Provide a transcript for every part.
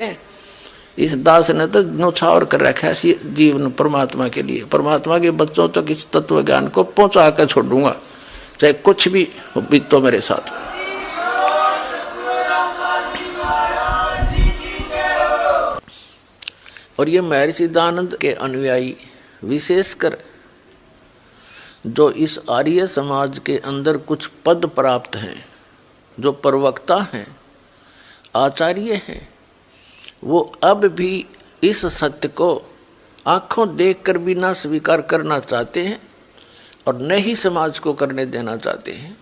इस दास ने तो न्यौछावर कर रखा है जीवन परमात्मा के लिए। परमात्मा के बच्चों तक इस तत्व ज्ञान को पहुंचा कर छोड़ूंगा, चाहे कुछ भी बीतो मेरे साथ। और ये महर्षि दयानंद के अनुयायी विशेषकर जो इस आर्य समाज के अंदर कुछ पद प्राप्त हैं, जो प्रवक्ता हैं, आचार्य हैं, वो अब भी इस सत्य को आंखों देखकर भी ना स्वीकार करना चाहते हैं और न ही समाज को करने देना चाहते हैं,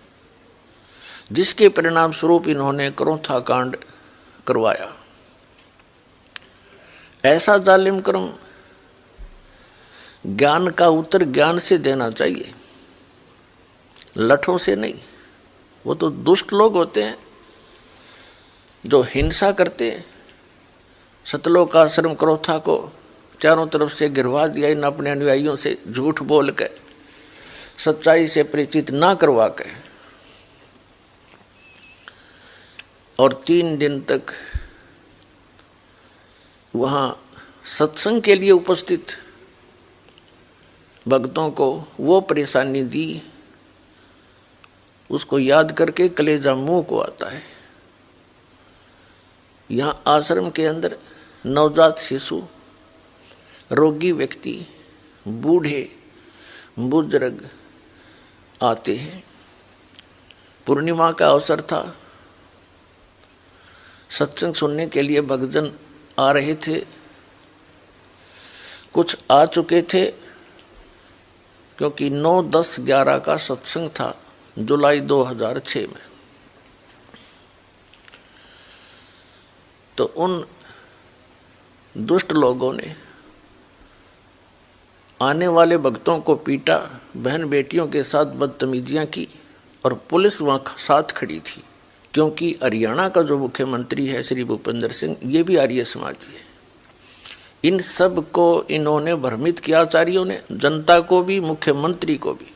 जिसके परिणाम स्वरूप इन्होंने क्रोथा कांड करवाया। ऐसा जालिम कर्म ज्ञान का उत्तर ज्ञान से देना चाहिए, लठों से नहीं। वो तो दुष्ट लोग होते हैं जो हिंसा करते हैं। सतलोक आश्रम क्रोथा को चारों तरफ से गिरवा दिया इन अपने अनुयायियों से, झूठ बोल के, सच्चाई से परिचित ना करवा के। और 3 दिन तक वहाँ सत्संग के लिए उपस्थित भक्तों को वो परेशानी दी, उसको याद करके कलेजा मुंह को आता है। यहाँ आश्रम के अंदर नवजात शिशु, रोगी व्यक्ति, बूढ़े बुजुर्ग आते हैं। पूर्णिमा का अवसर था, सत्संग सुनने के लिए भक्तजन आ रहे थे। कुछ आ चुके थे क्योंकि 9, 10, 11 का सत्संग था जुलाई 2006 में। तो उन दुष्ट लोगों ने आने वाले भक्तों को पीटा, बहन बेटियों के साथ बदतमीजियां की और पुलिस वहाँ साथ खड़ी थी, क्योंकि हरियाणा का जो मुख्यमंत्री है श्री भूपेंद्र सिंह, ये भी आर्य समाजी है। इन सब को इन्होंने भ्रमित किया, आचार्यों ने, जनता को भी, मुख्यमंत्री को भी,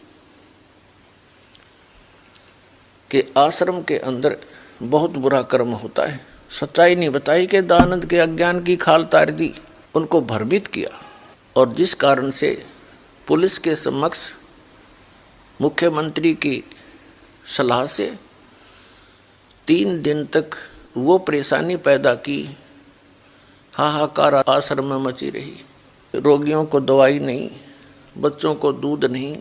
कि आश्रम के अंदर बहुत बुरा कर्म होता है। सच्चाई नहीं बताई कि दयानंद के अज्ञान की खाल तार दी, उनको भ्रमित किया। और जिस कारण से पुलिस के समक्ष मुख्यमंत्री की सलाह से 3 दिन तक वो परेशानी पैदा की, हाहाकार आश्रम में मची रही। रोगियों को दवाई नहीं, बच्चों को दूध नहीं,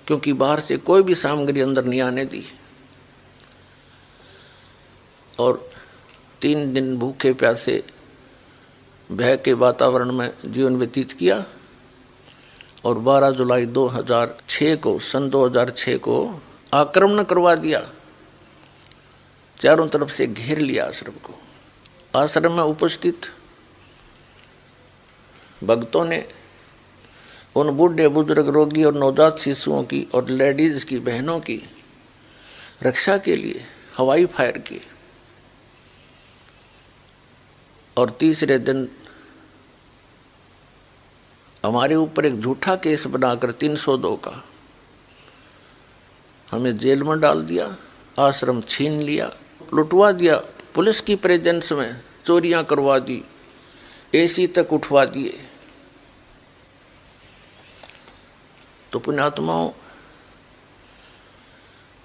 क्योंकि बाहर से कोई भी सामग्री अंदर नहीं आने दी। और 3 दिन भूखे प्यासे भय के वातावरण में जीवन व्यतीत किया। और 12 जुलाई 2006 को, सन 2006 को आक्रमण करवा दिया, चारों तरफ से घेर लिया आश्रम को। आश्रम में उपस्थित भक्तों ने उन बूढ़े बुजुर्ग, रोगी और नवजात शिशुओं की और लेडीज की, बहनों की रक्षा के लिए हवाई फायर किए। और तीसरे दिन हमारे ऊपर एक झूठा केस बनाकर 302 का हमें जेल में डाल दिया, आश्रम छीन लिया, लुटवा दिया। पुलिस की प्रेजेंस में चोरियां करवा दी, एसी तक उठवा दिए। तो पुण्यात्माओं,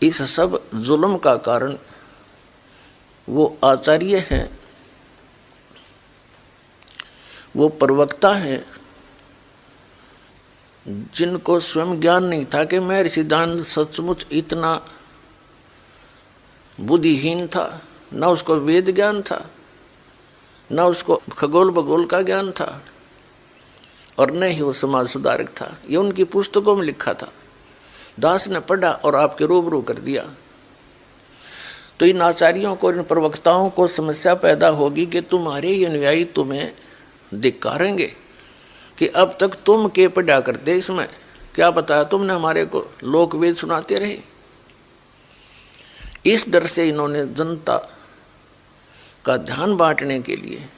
इस सब जुल्म का कारण वो आचार्य हैं, वो प्रवक्ता हैं, जिनको स्वयं ज्ञान नहीं था कि महर्षि दयानंद सचमुच इतना बुद्धिहीन था। न उसको वेद ज्ञान था, न उसको खगोल भगोल का ज्ञान था, और न ही वो समाज सुधारक था। ये उनकी पुस्तकों में लिखा था, दास ने पढ़ा और आपके रूबरू कर दिया। तो इन आचार्यों को, इन प्रवक्ताओं को समस्या पैदा होगी कि तुम्हारे ही अनुयायी तुम्हें धिक्कारेंगे कि अब तक तुम के पढ़ा करते, इसमें क्या बताया तुमने, हमारे को लोक वेद सुनाते रहे। इस डर से इन्होंने जनता का ध्यान बांटने के लिए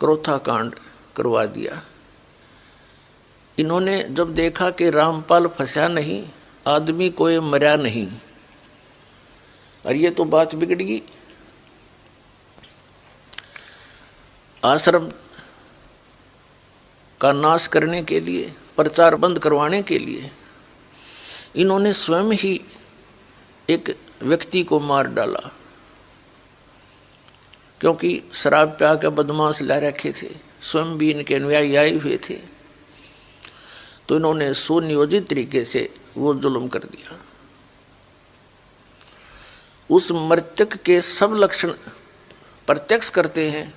क्रोथा कांड करवा दिया। इन्होंने जब देखा कि रामपाल फंसा नहीं, आदमी कोई मरा नहीं, और ये तो बात बिगड़ गई। आश्रम का नाश करने के लिए, प्रचार बंद करवाने के लिए इन्होंने स्वयं ही एक व्यक्ति को मार डाला, क्योंकि शराब प्या के बदमाश ला रखे थे, स्वयं भी इनके अनुयायी आए हुए थे। तो इन्होंने सुनियोजित तरीके से वो जुल्म कर दिया। उस मृतक के सब लक्षण प्रत्यक्ष करते हैं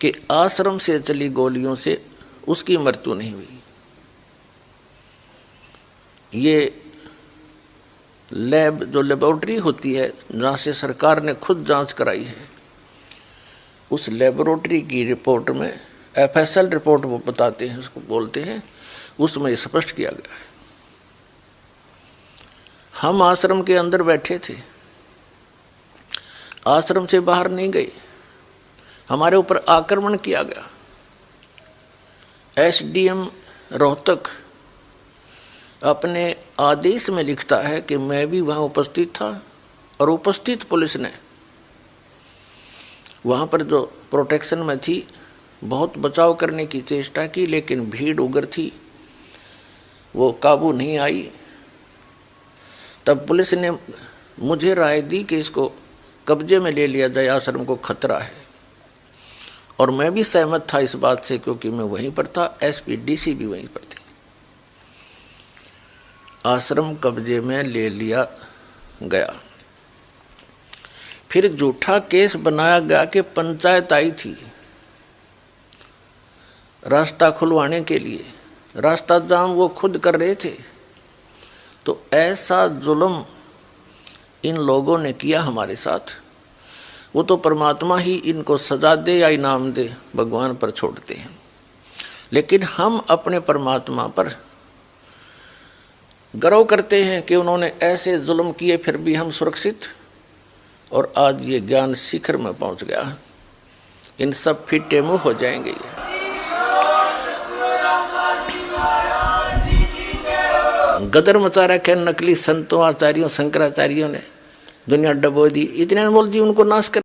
कि आश्रम से चली गोलियों से उसकी मृत्यु नहीं हुई। ये लैब जो लेबोरेटरी होती है जहाँ से सरकार ने खुद जांच कराई है, उस लेबोरेटरी की रिपोर्ट में FSL रिपोर्ट वो बताते हैं, उसको बोलते हैं, उसमें स्पष्ट किया गया है। हम आश्रम के अंदर बैठे थे, आश्रम से बाहर नहीं गए, हमारे ऊपर आक्रमण किया गया। SDM रोहतक अपने आदेश में लिखता है कि मैं भी वहाँ उपस्थित था और उपस्थित पुलिस ने वहाँ पर जो प्रोटेक्शन में थी बहुत बचाव करने की चेष्टा की, लेकिन भीड़ उग्र थी, वो काबू नहीं आई। तब पुलिस ने मुझे राय दी कि इसको कब्जे में ले लिया जाए, आश्रम को खतरा है, और मैं भी सहमत था इस बात से, क्योंकि मैं वहीं पर था, SP DC भी वहीं पर थे। आश्रम कब्जे में ले लिया गया। फिर झूठा केस बनाया गया कि पंचायत आई थी रास्ता खुलवाने के लिए, रास्ता जाम वो खुद कर रहे थे। तो ऐसा जुल्म इन लोगों ने किया हमारे साथ। वो तो परमात्मा ही इनको सजा दे या इनाम दे, भगवान पर छोड़ते हैं, लेकिन हम अपने परमात्मा पर गर्व करते हैं कि उन्होंने ऐसे जुल्म किए, फिर भी हम सुरक्षित, और आज ये ज्ञान शिखर में पहुंच गया। इन सब फिटे मुंह हो जाएंगे। गदर मचा रखे नकली संतों, आचार्यों, शंकराचार्यों ने, दुनिया डबो दी, इतने बोल जी उनको नाश कर